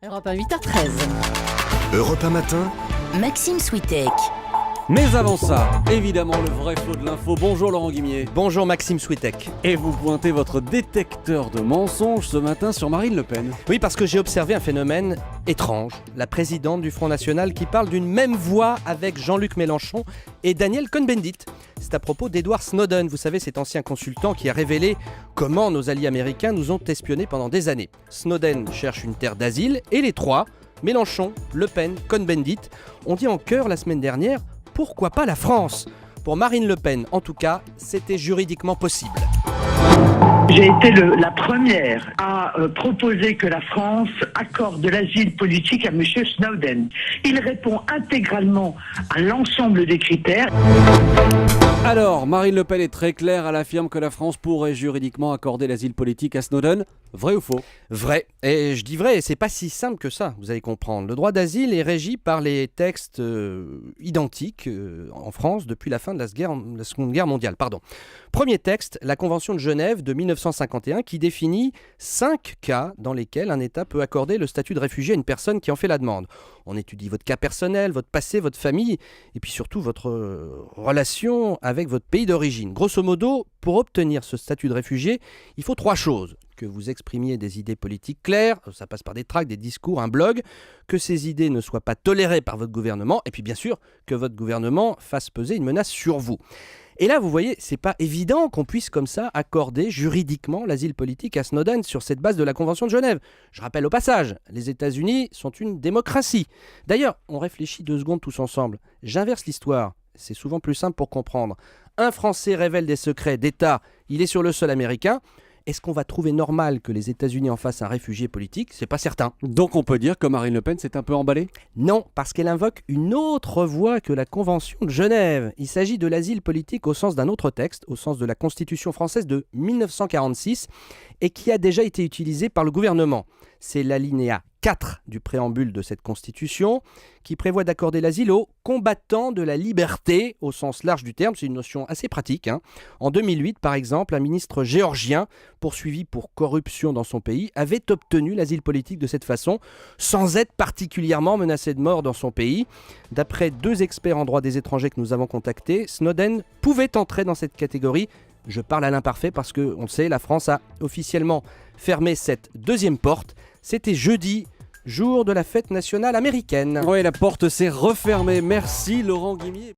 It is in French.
Europe 1, 8h13. Europe 1 matin, Maxime Switek. Mais avant ça, évidemment, le vrai faux de l'info. Bonjour Laurent Guimier. Bonjour Maxime Switek. Et vous pointez votre détecteur de mensonges ce matin sur Marine Le Pen. Oui, parce que j'ai observé un phénomène étrange. La présidente du Front National qui parle d'une même voix avec Jean-Luc Mélenchon et Daniel Cohn-Bendit. C'est à propos d'Edward Snowden, vous savez, cet ancien consultant qui a révélé comment nos alliés américains nous ont espionnés pendant des années. Snowden cherche une terre d'asile et les trois, Mélenchon, Le Pen, Cohn-Bendit, ont dit en chœur la semaine dernière: pourquoi pas la France ? Pour Marine Le Pen, en tout cas, c'était juridiquement possible. J'ai été la première à proposer que la France accorde de l'asile politique à M. Snowden. Il répond intégralement à l'ensemble des critères. Alors, Marine Le Pen est très claire, elle affirme que la France pourrait juridiquement accorder l'asile politique à Snowden. Vrai ou faux ? Vrai. Et je dis vrai, et c'est pas si simple que ça, vous allez comprendre. Le droit d'asile est régi par les textes identiques en France depuis la fin de la Seconde Guerre mondiale. Premier texte, la Convention de Genève de 1951 qui définit 5 cas dans lesquels un État peut accorder le statut de réfugié à une personne qui en fait la demande. On étudie votre cas personnel, votre passé, votre famille, et puis surtout votre relation avec votre pays d'origine. Grosso modo, pour obtenir ce statut de réfugié, il faut 3 choses. Que vous exprimiez des idées politiques claires, ça passe par des tracts, des discours, un blog, que ces idées ne soient pas tolérées par votre gouvernement, et puis bien sûr que votre gouvernement fasse peser une menace sur vous. Et là, vous voyez, c'est pas évident qu'on puisse comme ça accorder juridiquement l'asile politique à Snowden sur cette base de la Convention de Genève. Je rappelle au passage, les États-Unis sont une démocratie. D'ailleurs, on réfléchit 2 secondes tous ensemble. J'inverse l'histoire, c'est souvent plus simple pour comprendre. Un Français révèle des secrets d'État, il est sur le sol américain. Est-ce qu'on va trouver normal que les États-Unis en fassent un réfugié politique ? C'est pas certain. Donc on peut dire que Marine Le Pen s'est un peu emballée ? Non, parce qu'elle invoque une autre voie que la Convention de Genève. Il s'agit de l'asile politique au sens d'un autre texte, au sens de la Constitution française de 1946, et qui a déjà été utilisé par le gouvernement. C'est l'alinéa 4 du préambule de cette Constitution qui prévoit d'accorder l'asile aux combattants de la liberté au sens large du terme. C'est une notion assez pratique. En 2008, par exemple, un ministre géorgien poursuivi pour corruption dans son pays avait obtenu l'asile politique de cette façon sans être particulièrement menacé de mort dans son pays. D'après 2 experts en droit des étrangers que nous avons contactés, Snowden pouvait entrer dans cette catégorie. Je parle à l'imparfait parce que, on le sait, la France a officiellement fermé cette 2e porte. C'était jeudi, jour de la fête nationale américaine. Oui, la porte s'est refermée. Merci Laurent Guimier.